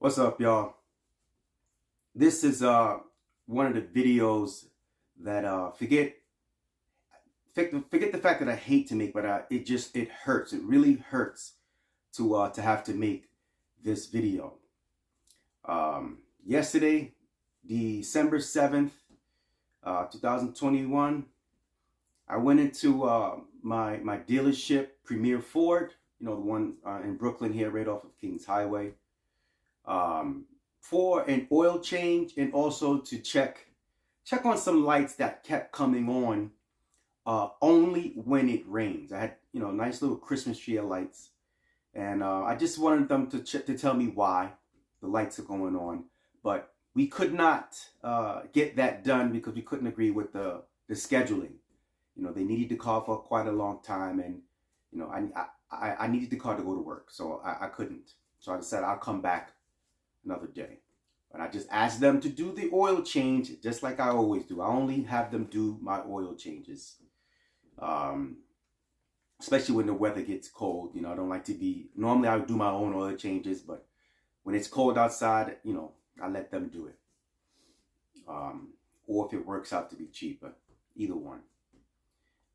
What's up, y'all? This is one of the videos that forget the fact that I hate to make, but it hurts. It really hurts to have to make this video. Yesterday, December 7th, 2021, I went into my dealership, Premiere Ford, you know, the one in Brooklyn here, right off of Kings Highway, for an oil change and also to check on some lights that kept coming on only when it rains. I had, you know, nice little Christmas tree of lights, and I just wanted them to tell me why the lights are going on, but we could not get that done because we couldn't agree with the scheduling. You know, they needed the car for quite a long time, and you know, I needed the car to go to work, so I couldn't. So I decided I'll come back another day. But I just asked them to do the oil change just like I always do. I only have them do my oil changes, especially when the weather gets cold. You know, I don't like to be, normally I would do my own oil changes, but when it's cold outside, you know, I let them do it. Or if it works out to be cheaper, either one.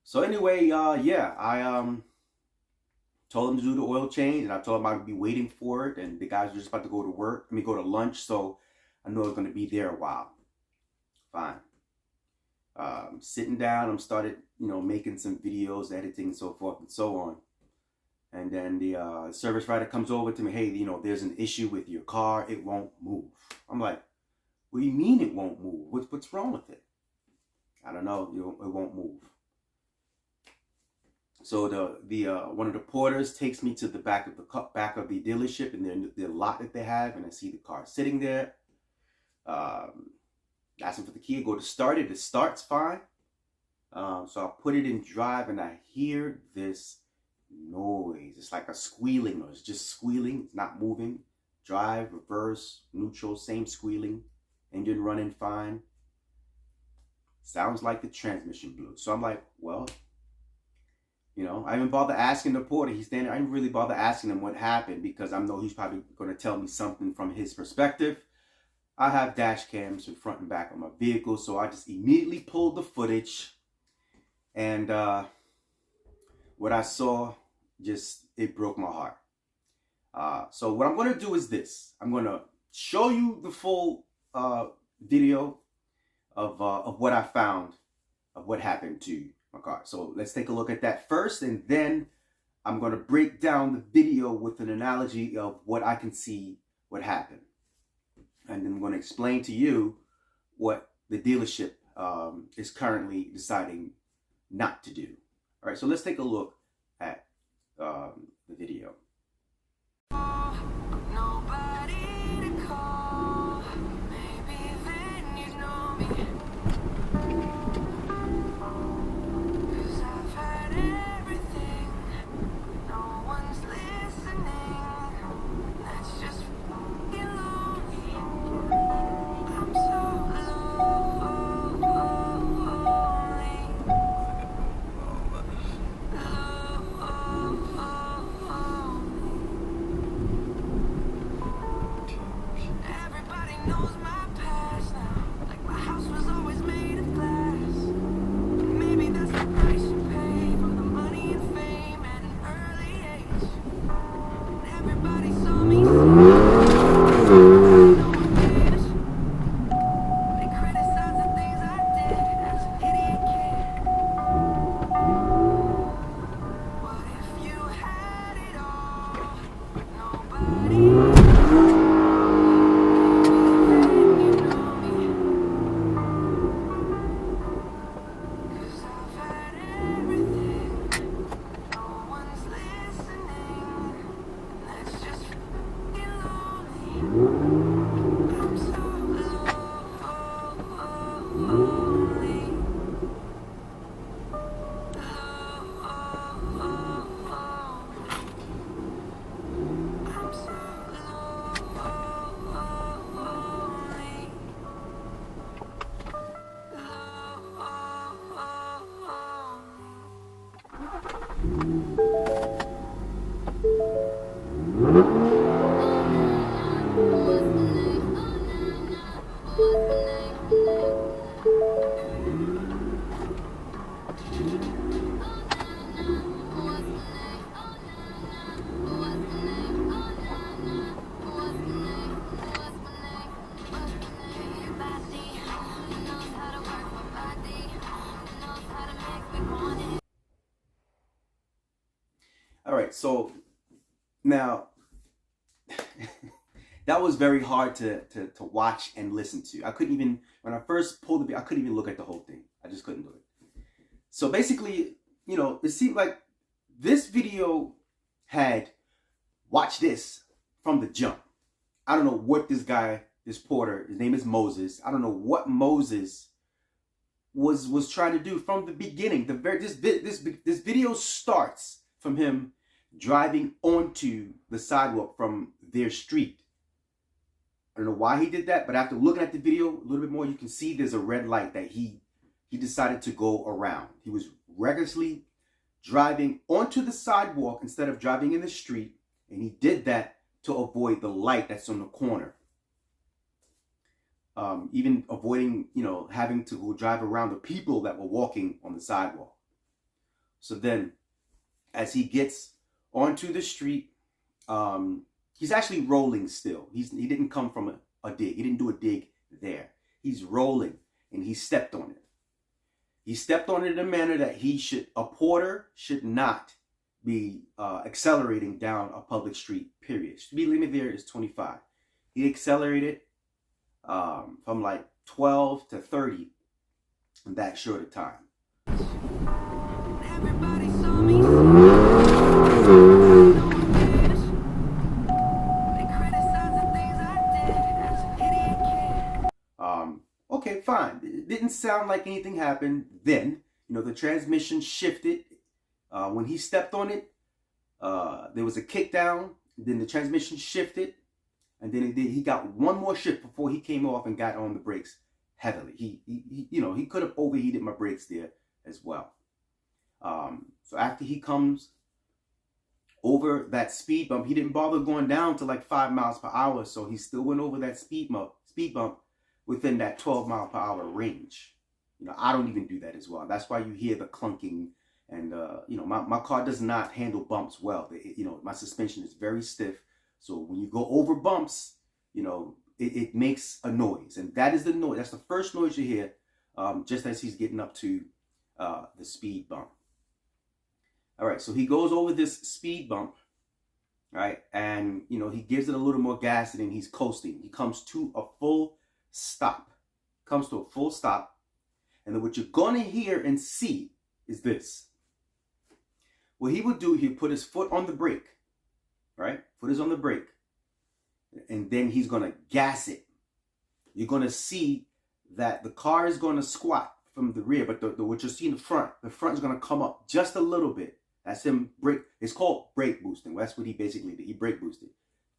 So anyway, yeah, I told them to do the oil change, and I told them I would be waiting for it, and the guys were just about to go to work, go to lunch, so I know I was going to be there a while. Fine. Sitting down, I started, you know, making some videos, editing, and so forth and so on. And then the service writer comes over to me, hey, you know, there's an issue with your car, it won't move. I'm like, what do you mean it won't move? What's wrong with it? I don't know, it won't move. So the one of the porters takes me to the back of the dealership, and the lot that they have, and I see the car sitting there. Asking for the key, I go to start it. It starts fine. So I put it in drive, and I hear this noise. It's like a squealing noise, just squealing. It's not moving. Drive, reverse, neutral, same squealing. Engine running fine. Sounds like the transmission blew. So I'm like, well, you know, I didn't bother asking the porter. He's standing there. I didn't really bother asking him what happened because I know he's probably going to tell me something from his perspective. I have dash cams in front and back of my vehicle, so I just immediately pulled the footage, and what I saw, it broke my heart. So what I'm going to do is this. I'm going to show you the full video of what I found, of what happened to my car. So let's take a look at that first, and then I'm going to break down the video with an analogy of what I can see what happened. And then I'm going to explain to you what the dealership is currently deciding not to do. All right, so let's take a look at the video. All right, so now that was very hard to watch and listen to. I couldn't even, when I first pulled the video, I couldn't even look at the whole thing. I just couldn't do it. So basically, you know, it seemed like this video had watch this from the jump. I don't know what this guy, this porter, his name is Moses. I don't know what Moses was trying to do from the beginning. This video starts from him driving onto the sidewalk from their street. I don't know why he did that, but after looking at the video a little bit more, you can see there's a red light that he decided to go around. He was recklessly driving onto the sidewalk instead of driving in the street, and he did that to avoid the light that's on the corner. Even avoiding, you know, having to go drive around the people that were walking on the sidewalk. So then, as he gets onto the street, he's actually rolling still. He didn't come from a dig. He didn't do a dig there. He's rolling, and he stepped on it. He stepped on it in a manner that a porter should not be accelerating down a public street, period. Speed limit there is 25. He accelerated from like 12 to 30 in that short of time. Everybody saw me. Okay, fine. It didn't sound like anything happened then. You know, the transmission shifted. When he stepped on it, there was a kick down. Then the transmission shifted. And then he got one more shift before he came off and got on the brakes heavily. He could have overheated my brakes there as well. So after he comes over that speed bump, he didn't bother going down to like 5 miles per hour. So he still went over that speed bump within that 12 mile per hour range. You know, I don't even do that as well. That's why you hear the clunking. And, you know, my car does not handle bumps well. You know, my suspension is very stiff. So when you go over bumps, you know, it makes a noise. And that is the noise. That's the first noise you hear just as he's getting up to the speed bump. All right, so he goes over this speed bump, right? And, you know, he gives it a little more gas and then he's coasting. He comes to a full stop. And then what you're going to hear and see is this. What he would do, he'd put his foot on the brake, right? Foot is on the brake. And then he's going to gas it. You're going to see that the car is going to squat from the rear, but what you see in the front is going to come up just a little bit. That's him brake. It's called brake boosting. That's what he basically did. He brake boosted.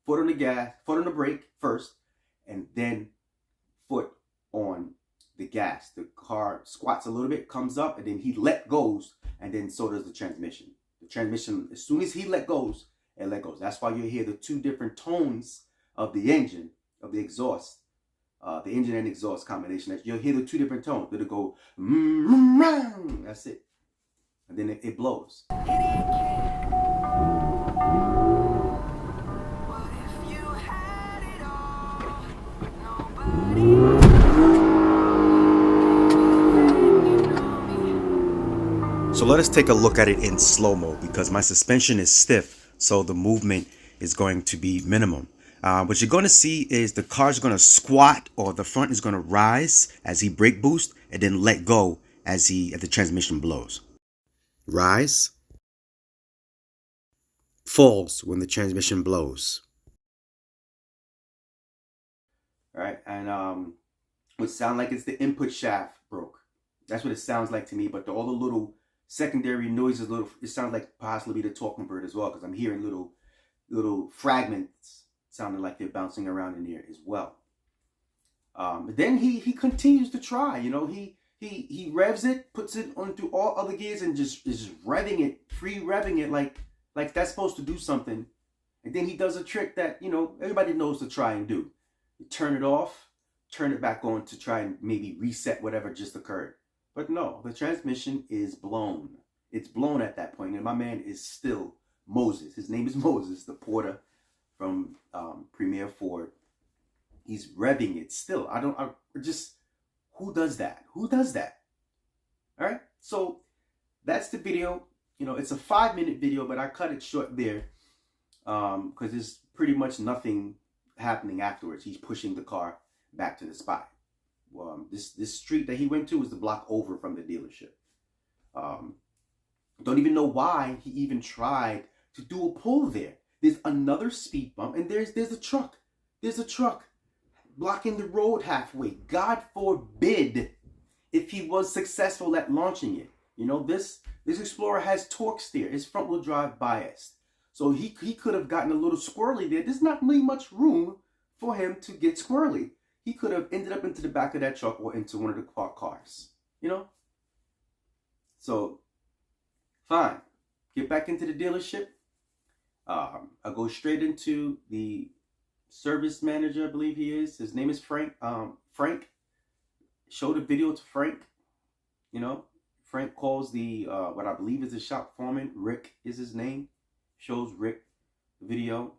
Foot on the gas, foot on the brake first, and then foot on the gas. The car squats a little bit, comes up, and then he let goes, and then so does the transmission. The transmission, as soon as he let goes, it let goes. That's why you hear the two different tones of the engine, of the exhaust, the engine and exhaust combination. You'll hear the two different tones. It'll go, that's it. And then it blows. So let us take a look at it in slow-mo because my suspension is stiff, so the movement is going to be minimum. What you're going to see is the car's going to squat, or the front is going to rise as he brake boosts and then let go as the transmission blows. Rise, falls when the transmission blows. All right, and would sound like it's the input shaft broke. That's what it sounds like to me, but all the little secondary noises, it sounds like possibly the torque converter as well, because I'm hearing little fragments sounding like they're bouncing around in there as well. But then he continues to try. You know, he revs it, puts it on through all other gears, and just is revving it, free revving it like that's supposed to do something. And then he does a trick that, you know, everybody knows to try and do. You turn it off, turn it back on to try and maybe reset whatever just occurred. But no, the transmission is blown. It's blown at that point, and my man is still Moses. His name is Moses, the porter from Premiere Ford. He's revving it still. Who does that? Who does that? All right, so that's the video. You know, it's a 5-minute video, but I cut it short there because there's pretty much nothing happening afterwards. He's pushing the car back to the spot. This street that he went to was the block over from the dealership. Don't even know why he even tried to do a pull there. There's another speed bump, and there's a truck. There's a truck blocking the road halfway. God forbid if he was successful at launching it. You know, this Explorer has torque steer. It's front wheel drive biased. So he could have gotten a little squirrely there. There's not really much room for him to get squirrely. He could have ended up into the back of that truck or into one of the parked cars. You know? So, fine. Get back into the dealership. I'll go straight into the service manager, I believe he is. His name is Frank. Frank. Show the video to Frank. You know? Frank calls the, what I believe is the shop foreman. Rick is his name. Shows Rick the video.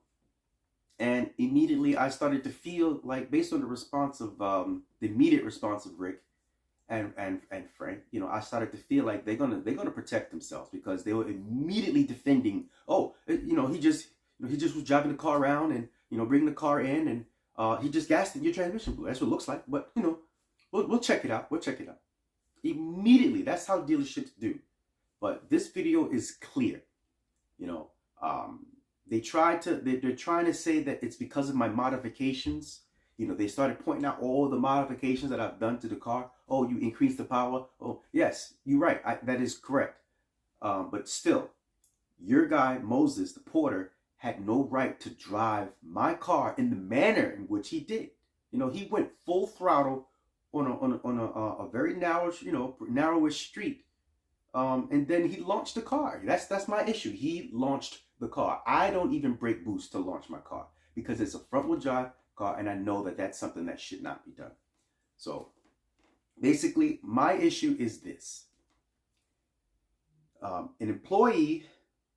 And immediately I started to feel like, based on the response of, the immediate response of Rick and Frank, you know, I started to feel like they're gonna protect themselves, because they were immediately defending, oh, you know, he just was driving the car around and, you know, bringing the car in, and he just gassed it, your transmission blew. That's what it looks like. But, you know, we'll check it out. We'll check it out. Immediately, that's how dealerships do. But this video is clear. You know, they're trying to say that it's because of my modifications. You know, they started pointing out all the modifications that I've done to the car. Oh, you increased the power. Oh, yes, you're right. That is correct. But still, your guy, Moses, the porter, had no right to drive my car in the manner in which he did. You know, he went full throttle on a very narrow, you know, narrowish street. And then he launched the car. That's my issue. He launched the car. I don't even brake boost to launch my car, because it's a front wheel drive car, and I know that that's something that should not be done. So basically, my issue is this. An employee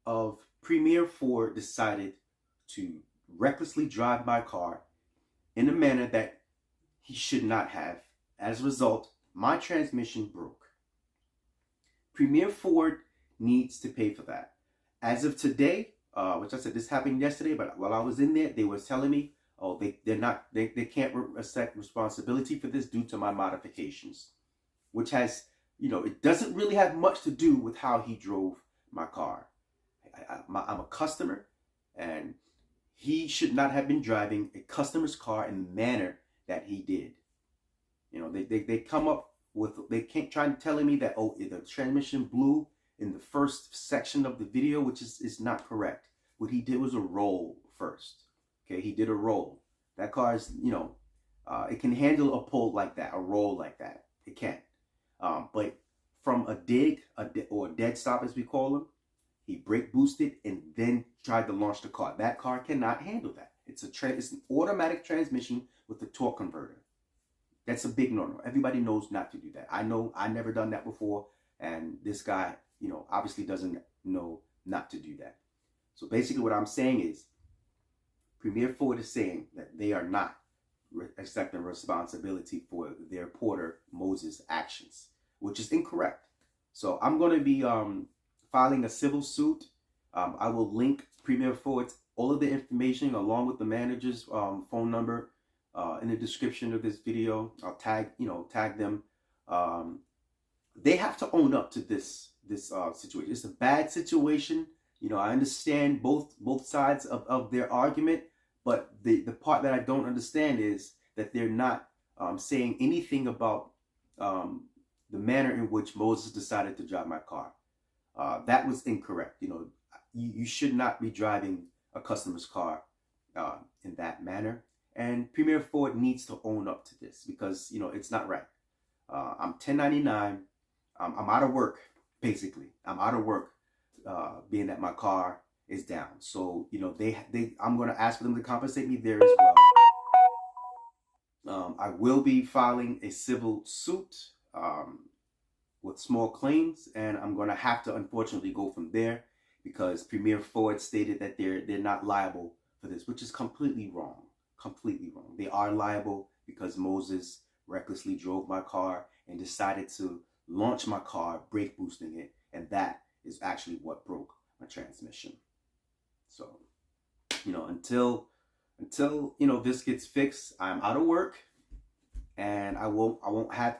of Premiere Ford decided to recklessly drive my car in a manner that he should not have. As a result, my transmission broke. Premiere Ford needs to pay for that. As of today, which I said this happened yesterday, but while I was in there, they were telling me, oh, they can't accept responsibility for this due to my modifications, which has, you know, it doesn't really have much to do with how he drove my car. I'm a customer, and he should not have been driving a customer's car in the manner that he did. You know, they come up with, they can't try to telling me that, oh, the transmission blew in the first section of the video, which is not correct. What he did was a roll first. Okay, he did a roll. That car is, you know, it can handle a pull like that, a roll like that. It can. But from a dig, or a dead stop as we call them, he brake boosted and then tried to launch the car. That car cannot handle that. It's an automatic transmission with a torque converter. That's a big no-no. Everybody knows not to do that. I know I never done that before, and this guy, you know, obviously doesn't know not to do that. So basically what I'm saying is, Premiere Ford is saying that they are not accepting responsibility for their porter Moses' actions, which is incorrect. So I'm going to be filing a civil suit. I will link Premiere Ford's all of the information along with the manager's phone number in the description of this video. I'll tag them. They have to own up to this situation. It's a bad situation. You know, I understand both sides of their argument, but the part that I don't understand is that they're not saying anything about the manner in which Moses decided to drive my car. That was incorrect. You know, you should not be driving a customer's car in that manner. And Premiere Ford needs to own up to this, because, you know, it's not right. I'm 1099. I'm out of work, basically. I'm out of work being at my car. is down. So, you know, I'm going to ask for them to compensate me there as well. I will be filing a civil suit with small claims, and I'm going to have to unfortunately go from there because Premiere Ford stated that they're not liable for this, which is completely wrong. Completely wrong. They are liable because Moses recklessly drove my car and decided to launch my car, brake boosting it, and that is actually what broke my transmission. So, you know, until you know this gets fixed, I'm out of work, and I won't have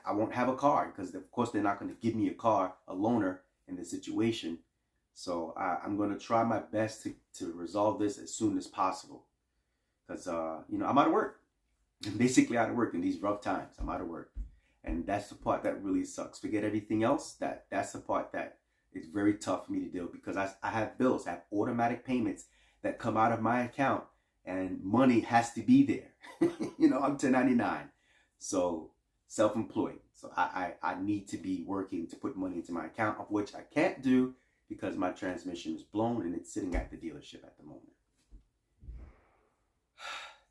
a car because of course they're not going to give me a car, a loaner in this situation. So I'm going to try my best to resolve this as soon as possible because you know, I'm out of work. I'm basically out of work in these rough times. I'm out of work, and that's the part that really sucks. Forget everything else. That's the part that is very tough for me to deal because I have bills, I have automatic payments that come out of my account, and money has to be there. You know, I'm 1099. So self-employed. So I need to be working to put money into my account, of which I can't do because my transmission is blown and it's sitting at the dealership at the moment.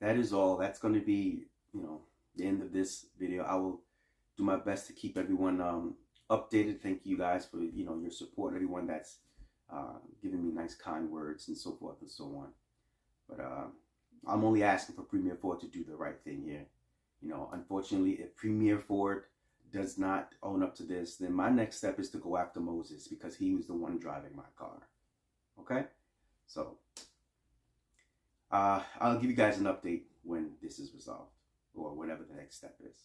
That is all. That's going to be, you know, the end of this video. I will do my best to keep everyone updated. Thank you guys for, you know, your support. Everyone that's giving me nice, kind words and so forth and so on. But I'm only asking for Premiere Ford to do the right thing here. You know, unfortunately, if Premiere Ford does not own up to this, then my next step is to go after Moses because he was the one driving my car. Okay? So, I'll give you guys an update when this is resolved or whatever the next step is.